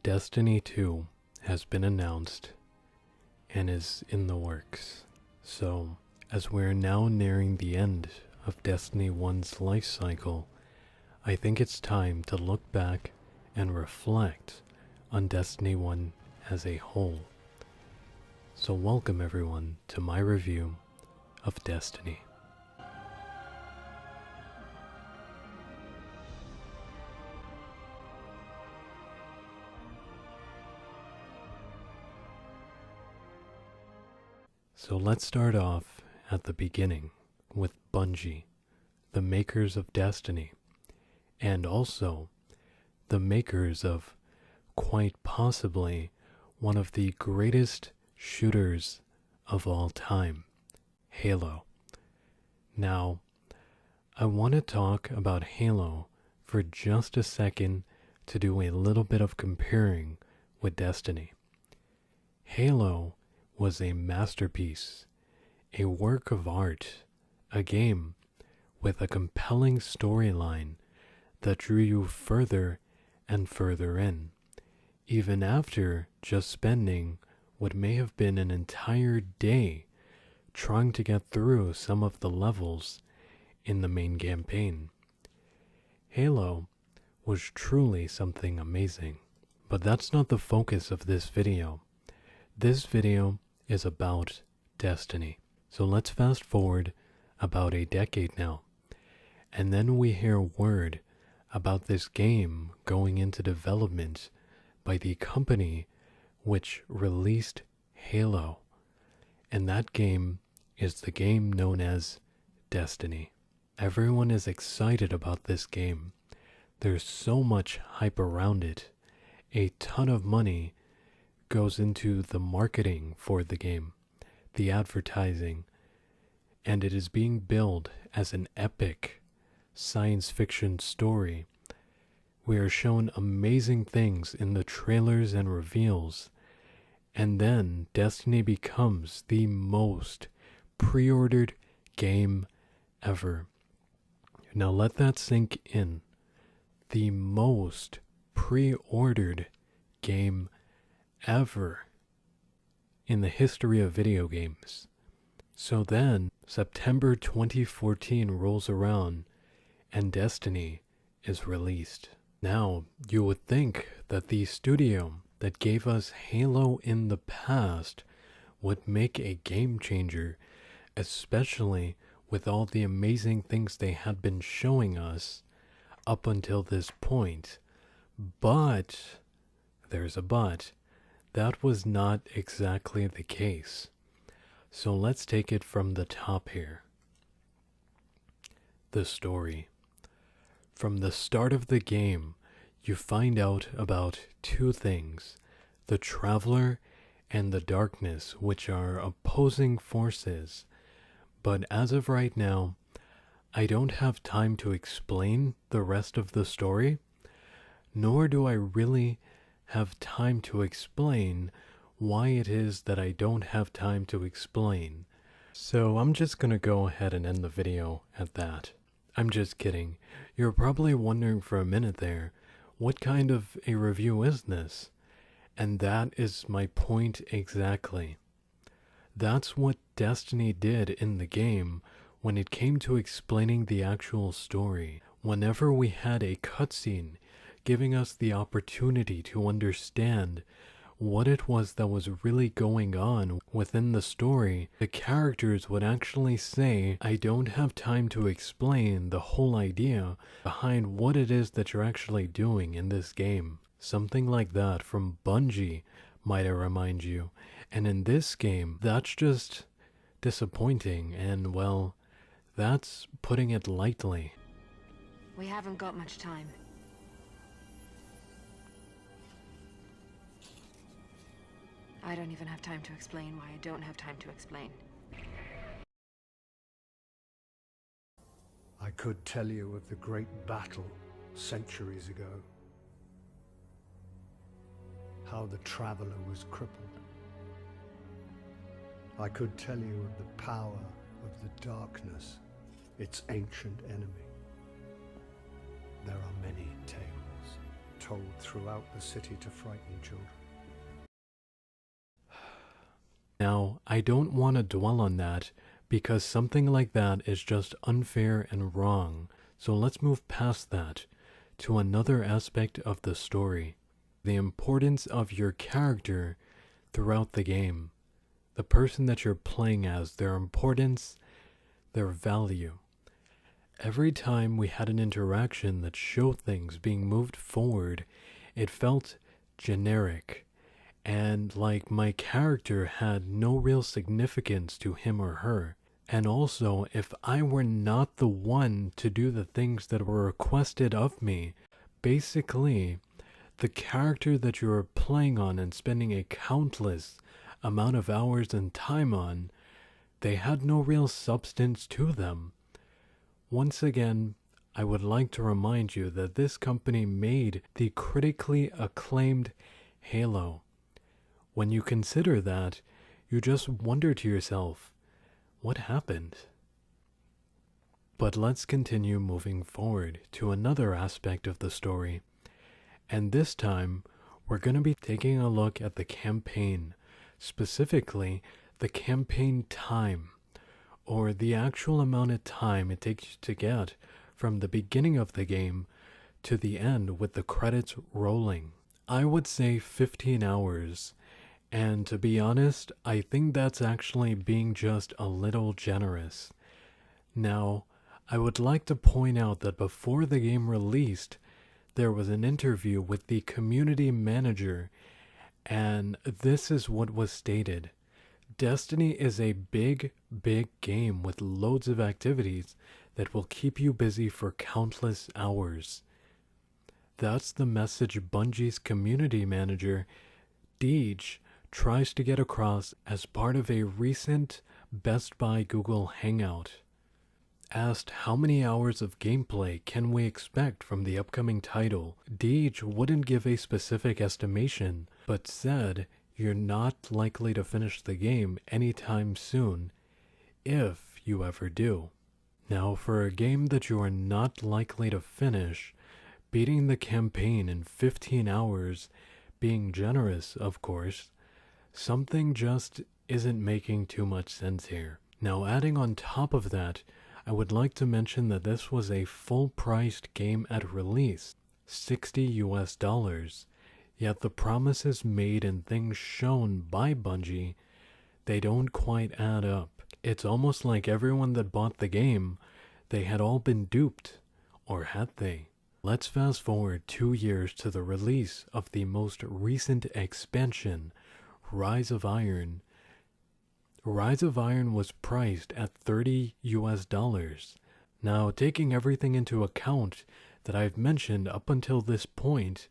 Destiny 2 has been announced and is in the works. So, as we're now nearing the end of Destiny 1's life cycle, I think it's time to look back and reflect on Destiny 1 as a whole. So welcome everyone to my review of Destiny. So let's start off at the beginning with Bungie, the makers of Destiny, and also the makers of quite possibly one of the greatest shooters of all time, Halo. Now, I want to talk about Halo for just a second to do a little bit of comparing with Destiny. Halo was a masterpiece, a work of art, a game with a compelling storyline that drew you further and further in, even after just spending what may have been an entire day trying to get through some of the levels in the main campaign. Halo was truly something amazing, but that's not the focus of this video. This video is about Destiny. So let's fast forward about a decade now, and then we hear word about this game going into development by the company which released Halo, and that game is the game known as Destiny. Everyone is excited about this game. There's so much hype around it. A ton of money goes into the marketing for the game, the advertising, and it is being billed as an epic science fiction story. We are shown amazing things in the trailers and reveals, and then Destiny becomes the most pre-ordered game ever. Now let that sink in. The most pre-ordered game ever in the history of video games. So then September 2014 rolls around and Destiny is released. Now you would think that the studio that gave us Halo in the past would make a game changer, especially with all the amazing things they had been showing us up until this point. But there's a but. That was not exactly the case. So let's take it from the top here. The story. From the start of the game, you find out about two things: the Traveler and the Darkness, which are opposing forces. But as of right now, I don't have time to explain the rest of the story, nor do I really have time to explain why it is that I don't have time to explain. So I'm just gonna go ahead and end the video at that. I'm just kidding. You're probably wondering for a minute there, what kind of a review is this? And that is my point exactly. That's what Destiny did in the game when it came to explaining the actual story. Whenever we had a cutscene giving us the opportunity to understand what it was that was really going on within the story, the characters would actually say, I don't have time to explain the whole idea behind what it is that you're actually doing in this game. Something like that from Bungie, might I remind you. And in this game, that's just disappointing, and well, that's putting it lightly. We haven't got much time. I don't even have time to explain why I don't have time to explain. I could tell you of the great battle centuries ago. How the Traveler was crippled. I could tell you of the power of the Darkness, its ancient enemy. There are many tales told throughout the city to frighten children. Now, I don't want to dwell on that because something like that is just unfair and wrong. So let's move past that to another aspect of the story. The importance of your character throughout the game. The person that you're playing as, their importance, their value. Every time we had an interaction that showed things being moved forward, it felt generic and like my character had no real significance to him or her. And also, if I were not the one to do the things that were requested of me, basically, the character that you are playing on and spending a countless amount of hours and time on, they had no real substance to them. Once again, I would like to remind you that this company made the critically acclaimed Halo. When you consider that, you just wonder to yourself, what happened? But let's continue moving forward to another aspect of the story. And this time, we're going to be taking a look at the campaign, specifically the campaign time, or the actual amount of time it takes you to get from the beginning of the game to the end with the credits rolling. I would say 15 hours, and to be honest, I think that's actually being just a little generous. Now, I would like to point out that before the game released, there was an interview with the community manager, and this is what was stated. Destiny is a big, big game with loads of activities that will keep you busy for countless hours. That's the message Bungie's community manager, Deej, tries to get across as part of a recent Best Buy Google Hangout. Asked how many hours of gameplay can we expect from the upcoming title, Deej wouldn't give a specific estimation, but said you're not likely to finish the game anytime soon, if you ever do. Now, for a game that you are not likely to finish, beating the campaign in 15 hours, being generous, of course, something just isn't making too much sense here. Now, adding on top of that, I would like to mention that this was a full-priced game at release, $60 US, yet the promises made and things shown by Bungie, they don't quite add up. It's almost like everyone that bought the game, they had all been duped, or had they? Let's fast forward 2 years to the release of the most recent expansion, Rise of Iron. Rise of Iron was priced at $30 US. Now, taking everything into account that I've mentioned up until this point,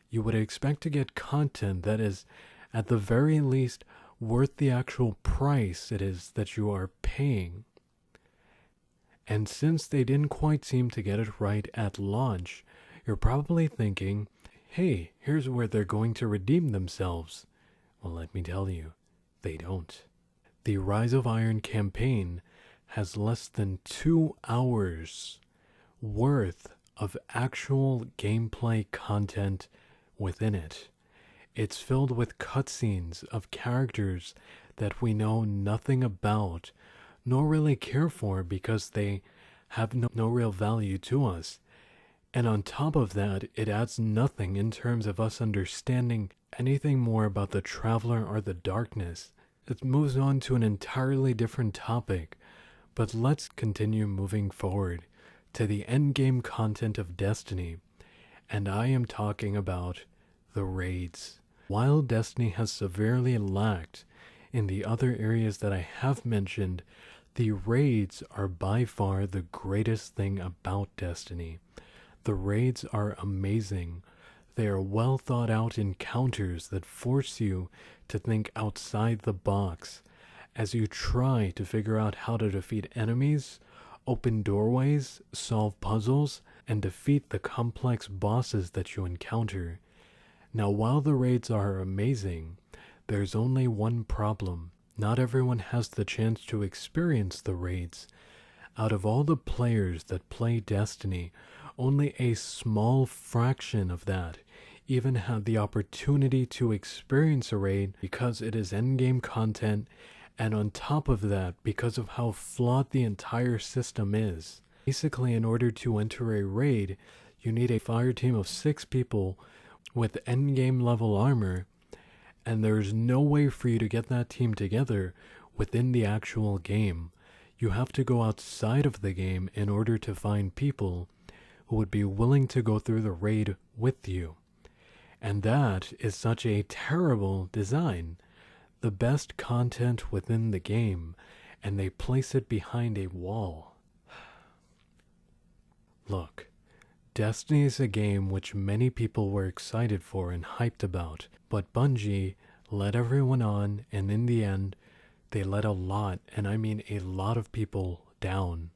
you would expect to get content that is, at the very least, worth the actual price it is that you are paying. And since they didn't quite seem to get it right at launch, you're probably thinking, hey, here's where they're going to redeem themselves. Well, let me tell you, they don't. The Rise of Iron campaign has less than 2 hours worth of actual gameplay content within it. It's filled with cutscenes of characters that we know nothing about, nor really care for because they have no real value to us. And on top of that, it adds nothing in terms of us understanding anything more about the Traveler or the Darkness. It moves on to an entirely different topic, but let's continue moving forward to the endgame content of Destiny, and I am talking about the raids. While Destiny has severely lacked in the other areas that I have mentioned, the raids are by far the greatest thing about Destiny. The raids are amazing. They are well thought out encounters that force you to think outside the box as you try to figure out how to defeat enemies, open doorways, solve puzzles, and defeat the complex bosses that you encounter. Now, while the raids are amazing, there's only one problem. Not everyone has the chance to experience the raids. Out of all the players that play Destiny, only a small fraction of that even had the opportunity to experience a raid because it is endgame content, and on top of that, because of how flawed the entire system is. Basically, in order to enter a raid, you need a fire team of 6 people with endgame level armor, and there's no way for you to get that team together within the actual game. You have to go outside of the game in order to find people who would be willing to go through the raid with you. And that is such a terrible design. The best content within the game, and they place it behind a wall. Look, Destiny is a game which many people were excited for and hyped about, but Bungie led everyone on, and in the end, they let a lot, and I mean a lot of people, down.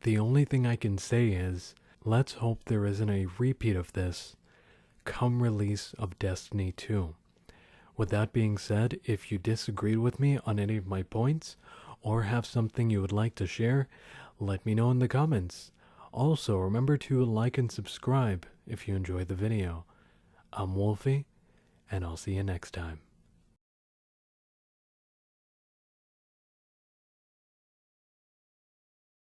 The only thing I can say is, let's hope there isn't a repeat of this come release of Destiny 2. With that being said, if you disagreed with me on any of my points, or have something you would like to share, let me know in the comments. Also, remember to like and subscribe if you enjoyed the video. I'm Wolfie, and I'll see you next time.